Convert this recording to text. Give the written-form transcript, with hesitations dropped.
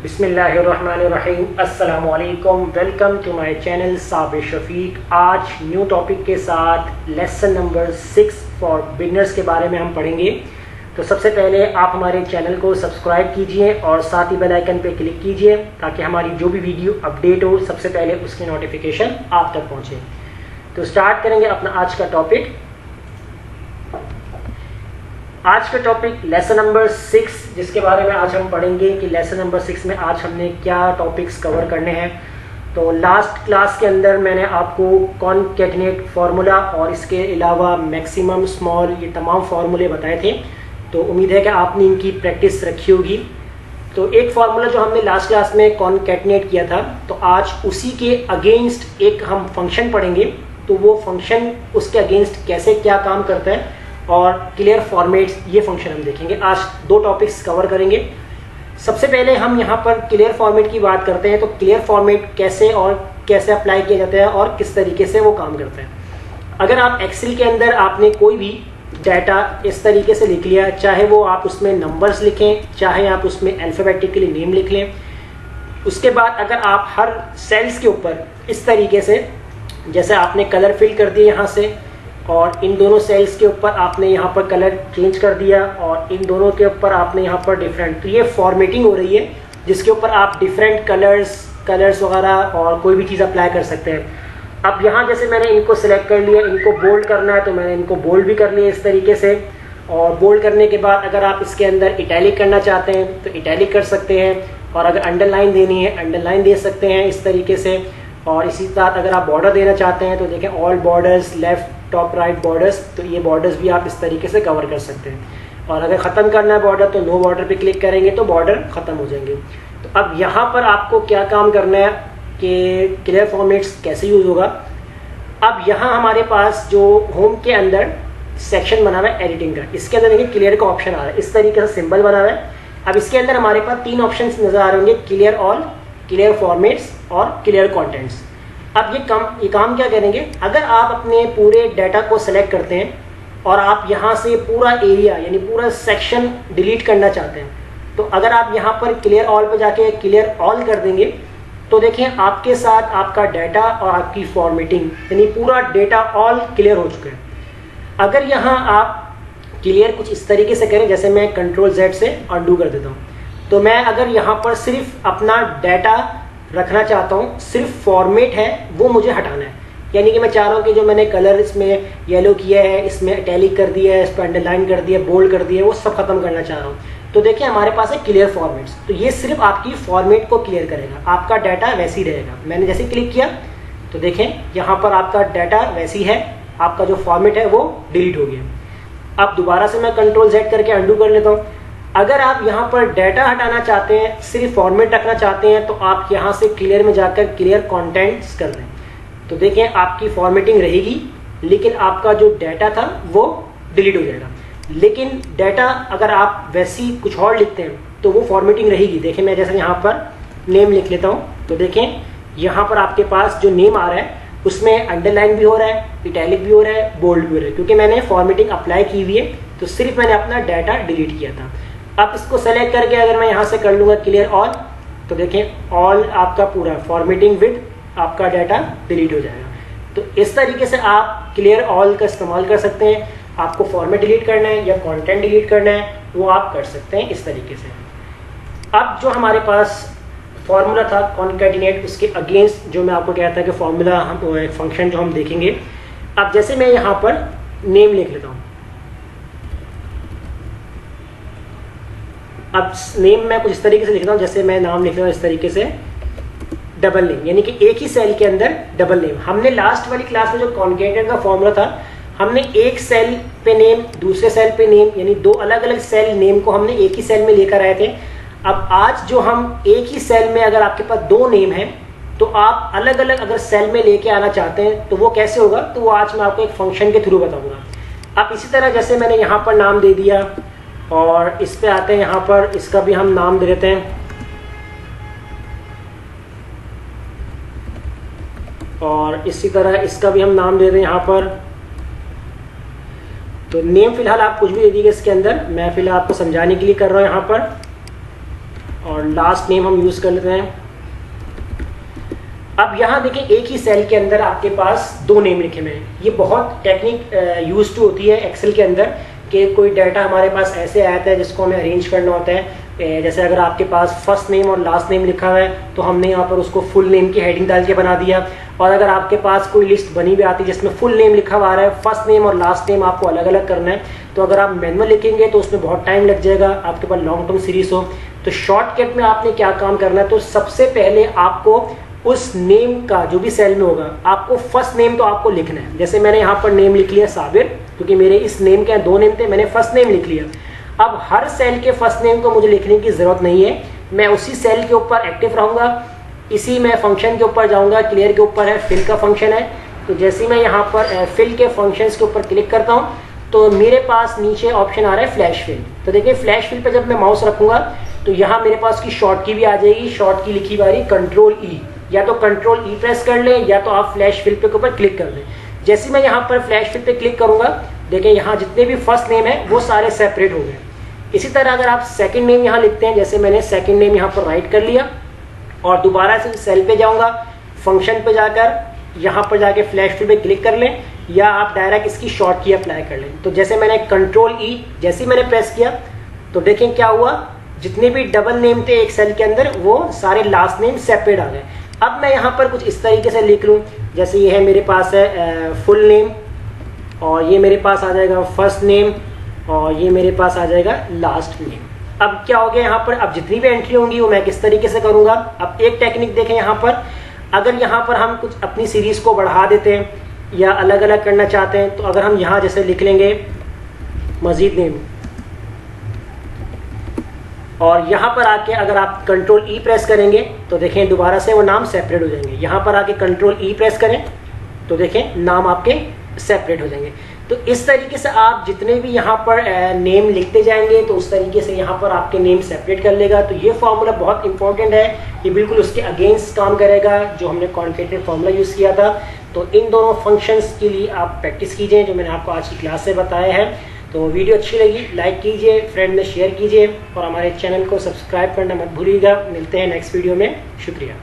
बिस्मिल्लाहिर्रहमानिर्रहीम। अस्सलामु अलैकुम। Welcome to my channel Sabir Shafiq. आज न्यू टॉपिक के साथ लेसन नंबर 6 फॉर बिगनर्स के बारे में हम पढ़ेंगे। तो सबसे पहले आप हमारे चैनल को सब्सक्राइब कीजिए और साथ ही बेल आइकन पे क्लिक कीजिए ताकि हमारी जो भी वीडियो अपडेट हो सबसे पहले उसकी नोटिफिकेशन आप तक पहुँचे। तो स्टार्ट करेंगे अपना आज का टॉपिक। आज का टॉपिक लेसन नंबर 6, जिसके बारे में आज हम पढ़ेंगे कि लेसन नंबर 6 में आज हमने क्या टॉपिक्स कवर करने हैं। तो लास्ट क्लास के अंदर मैंने आपको कॉनकैटिनेट फार्मूला और इसके अलावा मैक्सिमम, स्मॉल, ये तमाम फार्मूले बताए थे। तो उम्मीद है कि आपने इनकी प्रैक्टिस रखी होगी। तो एक फार्मूला जो हमने लास्ट क्लास में कॉनकैटिनेट किया था, तो आज उसी के अगेंस्ट एक हम फंक्शन पढ़ेंगे। तो वो फंक्शन उसके अगेंस्ट कैसे क्या काम करता है और क्लियर फॉर्मेट्स, ये फंक्शन हम देखेंगे। आज दो टॉपिक्स कवर करेंगे। सबसे पहले हम यहाँ पर क्लियर फॉर्मेट की बात करते हैं। तो क्लियर फॉर्मेट कैसे और कैसे अप्लाई किया जाता है और किस तरीके से वो काम करता है। अगर आप एक्सेल के अंदर आपने कोई भी डाटा इस तरीके से लिख लिया, चाहे वो आप उसमें नंबर्स लिखें, चाहे आप उसमें अल्फ़ाबेटिकली नेम लिख लें, उसके बाद अगर आप हर सेल्स के ऊपर इस तरीके से, जैसे आपने कलर फिल कर दिए यहाँ से, और इन दोनों सेल्स के ऊपर आपने यहाँ पर कलर चेंज कर दिया और इन दोनों के ऊपर आपने यहाँ पर डिफरेंट, तो ये फॉर्मेटिंग हो रही है जिसके ऊपर आप डिफरेंट कलर्स वगैरह और कोई भी चीज़ अप्लाई कर सकते हैं। अब यहाँ जैसे मैंने इनको सिलेक्ट कर लिया, इनको बोल्ड करना है तो मैंने इनको बोल्ड भी कर लिया इस तरीके से। और बोल्ड करने के बाद अगर आप इसके अंदर इटैलिक करना चाहते हैं तो इटैलिक कर सकते हैं, और अगर अंडरलाइन देनी है अंडरलाइन दे सकते हैं इस तरीके से। और इसी साथ अगर आप बॉर्डर देना चाहते हैं तो देखें all borders, left top right borders, तो ये बॉर्डर्स भी आप इस तरीके से कवर कर सकते हैं। और अगर ख़त्म करना है बॉर्डर तो नो बॉर्डर पे क्लिक करेंगे तो बॉर्डर ख़त्म हो जाएंगे। तो अब यहाँ पर आपको क्या काम करना है कि क्लियर फॉर्मेट्स कैसे यूज़ होगा। अब यहाँ हमारे पास जो होम के अंदर सेक्शन बना हुआ है एडिटिंग का, इसके अंदर देखिए क्लियर का ऑप्शन आ रहा है, इस तरीके से सिंबल बना हुआ है। अब इसके अंदर हमारे पास 3 ऑप्शन नज़र आ रहे होंगे, क्लियर ऑल, क्लियर फॉर्मेट्स और क्लियर कॉन्टेंट्स। अब ये काम क्या करेंगे, अगर आप अपने पूरे डाटा को सेलेक्ट करते हैं और आप यहाँ से पूरा एरिया यानी पूरा सेक्शन डिलीट करना चाहते हैं, तो अगर आप यहाँ पर क्लियर ऑल पे जाके क्लियर ऑल कर देंगे तो देखिए आपके साथ आपका डाटा और आपकी फॉर्मेटिंग यानी पूरा डाटा ऑल क्लियर हो चुका है। अगर यहाँ आप क्लियर कुछ इस तरीके से करें, जैसे मैं Ctrl+Z से अंडू कर देता हूँ, तो मैं अगर यहाँ पर सिर्फ अपना डाटा रखना चाहता हूँ, सिर्फ फॉर्मेट है वो मुझे हटाना है। यानी कि मैं चाह रहा हूँ कि जो मैंने कलर इसमें येलो किया है, इसमें इटैलिक कर दिया है, इस पर अंडरलाइन कर दिया, बोल्ड कर दिया है, वो सब खत्म करना चाह रहा हूँ। तो देखिए हमारे पास है क्लियर फॉर्मेट्स, तो ये सिर्फ आपकी फॉर्मेट को क्लियर करेगा, आपका डाटा वैसे ही रहेगा। मैंने जैसे क्लिक किया तो देखें यहाँ पर आपका डाटा वैसी है, आपका जो फॉर्मेट है वो डिलीट हो गया। अब दोबारा से मैं Ctrl+Z करके अंडू कर लेता हूँ। अगर आप यहाँ पर डाटा हटाना चाहते हैं, सिर्फ फॉर्मेट रखना चाहते हैं, तो आप यहाँ से क्लियर में जाकर क्लियर कंटेंट्स कर दें। तो देखें आपकी फॉर्मेटिंग रहेगी, लेकिन आपका जो डाटा था वो डिलीट हो जाएगा। लेकिन डाटा अगर आप वैसी कुछ और लिखते हैं तो वो फॉर्मेटिंग रहेगी। देखें मैं जैसे यहाँ पर नेम लिख लेता हूँ, तो देखें यहाँ पर आपके पास जो नेम आ रहा है उसमें अंडरलाइन भी हो रहा है, इटैलिक भी हो रहा है, बोल्ड भी हो रहा है, क्योंकि मैंने फॉर्मेटिंग अप्लाई की हुई है। तो सिर्फ मैंने अपना डाटा डिलीट किया था। अब इसको सेलेक्ट करके अगर मैं यहाँ से कर लूँगा क्लियर ऑल, तो देखें ऑल आपका पूरा फॉर्मेटिंग विद आपका डाटा डिलीट हो जाएगा। तो इस तरीके से आप क्लियर ऑल का इस्तेमाल कर सकते हैं। आपको फॉर्मेट डिलीट करना है या कंटेंट डिलीट करना है वो आप कर सकते हैं इस तरीके से। अब जो हमारे पास फार्मूला था कॉनकैटिनेट, उसके अगेंस्ट जो मैं आपको कहता है कि फार्मूला हम फंक्शन जो हम देखेंगे। अब जैसे मैं यहाँ पर नेम लिख लेता हूँ, अब नेम मैं कुछ इस तरीके से लिखता हूँ, जैसे मैं नाम लिख रहा हूँ इस तरीके से, डबल नेम, यानी कि एक ही सेल के अंदर डबल नेम। हमने लास्ट वाली क्लास में जो कॉनकैटिनेट का फॉर्मूला था, हमने एक सेल पे नेम, दूसरे सेल पे नेम, यानी 2 अलग अलग सेल नेम को हमने एक ही सेल में लेकर आए थे। अब आज जो हम एक ही सेल में, अगर आपके पास 2 नेम हैं तो आप अलग अलग अगर सेल में लेके आना चाहते हैं तो वो कैसे होगा, तो वो आज मैं आपको एक फंक्शन के थ्रू बताऊंगा। अब इसी तरह जैसे मैंने यहाँ पर नाम दे दिया और इस पे आते हैं, यहाँ पर इसका भी हम नाम दे देते हैं, और इसी तरह इसका भी हम नाम दे दें यहाँ पर। तो नेम फिलहाल आप कुछ भी दे दीजिए इसके अंदर, मैं फिलहाल आपको समझाने के लिए कर रहा हूँ यहाँ पर। और लास्ट नेम हम यूज़ कर लेते हैं। अब यहाँ देखें एक ही सेल के अंदर आपके पास 2 नेम लिखे हुए हैं। ये बहुत टेक्निक यूज टू होती है एक्सेल के अंदर कि कोई डाटा हमारे पास ऐसे आया है जिसको हमें अरेंज करना होता है। जैसे अगर आपके पास फर्स्ट नेम और लास्ट नेम लिखा हुआ है तो हमने यहाँ पर उसको फुल नेम की हेडिंग डाल के बना दिया। और अगर आपके पास कोई लिस्ट बनी हुई आती है जिसमें फुल नेम लिखा हुआ आ रहा है, फर्स्ट नेम और लास्ट नेम आपको अलग अलग करना है, तो अगर आप मैनुअल लिखेंगे तो उसमें बहुत टाइम लग जाएगा, आपके पास लॉन्ग टर्म सीरीज हो। तो शॉर्टकट में आपने क्या काम करना है, तो सबसे पहले आपको उस नेम का जो भी सेल में होगा आपको फर्स्ट नेम तो आपको लिखना है। जैसे मैंने यहाँ पर नेम लिख लिया साबिर, क्योंकि मेरे इस नेम के 2 नेम थे, मैंने फर्स्ट नेम लिख लिया। अब हर सेल के फर्स्ट नेम को मुझे लिखने की जरूरत नहीं है, मैं उसी सेल के ऊपर एक्टिव रहूंगा, इसी में फंक्शन के ऊपर जाऊंगा। क्लियर के ऊपर है, फिल का फंक्शन है, तो जैसे ही मैं यहाँ पर फिल के फंक्शंस के ऊपर क्लिक करता हूँ तो मेरे पास नीचे ऑप्शन आ रहा है फ्लैश फिल। तो देखिए फ्लैश फिल पे जब मैं माउस रखूंगा तो यहाँ मेरे पास की शॉर्ट की भी आ जाएगी। शॉर्ट की लिखी बारी कंट्रोल ई, या तो कंट्रोल ई प्रेस कर लें या तो आप फ्लैश फिल पे के ऊपर क्लिक कर लें। जैसे मैं यहाँ पर फ्लैश फिल पे क्लिक करूंगा, देखिए यहाँ जितने भी फर्स्ट नेम है वो सारे सेपरेट हो गए। इसी तरह अगर आप सेकंड नेम यहाँ लिखते हैं, जैसे मैंने सेकंड नेम यहाँ पर राइट कर लिया और दोबारा से सेल पे जाऊंगा, फंक्शन पे जाकर यहाँ पर जाके फ्लैश फिल पे क्लिक कर लें, या आप डायरेक्ट इसकी शॉर्ट की अप्लाई कर लें। तो जैसे मैंने कंट्रोल ई जैसे मैंने प्रेस किया तो देखें क्या हुआ, जितने भी डबल नेम थे एक सेल के अंदर वो सारे लास्ट नेम सेपरेट आ गए। अब मैं यहाँ पर कुछ इस तरीके से लिख लूँ, जैसे ये है मेरे पास है फुल नेम, और ये मेरे पास आ जाएगा फर्स्ट नेम, और ये मेरे पास आ जाएगा लास्ट नेम। अब क्या हो गया यहाँ पर, अब जितनी भी एंट्री होंगी वो मैं किस तरीके से करूँगा। अब एक टेक्निक देखें यहाँ पर, अगर यहाँ पर हम कुछ अपनी सीरीज को बढ़ा देते हैं या अलग अलग करना चाहते हैं, तो अगर हम यहाँ जैसे लिख लेंगे मजीद नेम, और यहाँ पर आके अगर आप कंट्रोल ई प्रेस करेंगे तो देखें दोबारा से वो नाम सेपरेट हो जाएंगे। यहाँ पर आके कंट्रोल ई प्रेस करें तो देखें नाम आपके सेपरेट हो जाएंगे। तो इस तरीके से आप जितने भी यहाँ पर नेम लिखते जाएंगे तो उस तरीके से यहाँ पर आपके नेम सेपरेट कर लेगा। तो ये फार्मूला बहुत इंपॉर्टेंट है, ये बिल्कुल उसके अगेंस्ट काम करेगा जो हमने कॉन्केटेनेट फार्मूला यूज़ किया था। तो इन दोनों फंक्शंस के लिए आप प्रैक्टिस कीजिए जो मैंने आपको आज की क्लास से बताया है। तो वीडियो अच्छी लगी लाइक कीजिए, फ्रेंड में शेयर कीजिए और हमारे चैनल को सब्सक्राइब करना मत भूलिएगा। मिलते हैं नेक्स्ट वीडियो में, शुक्रिया।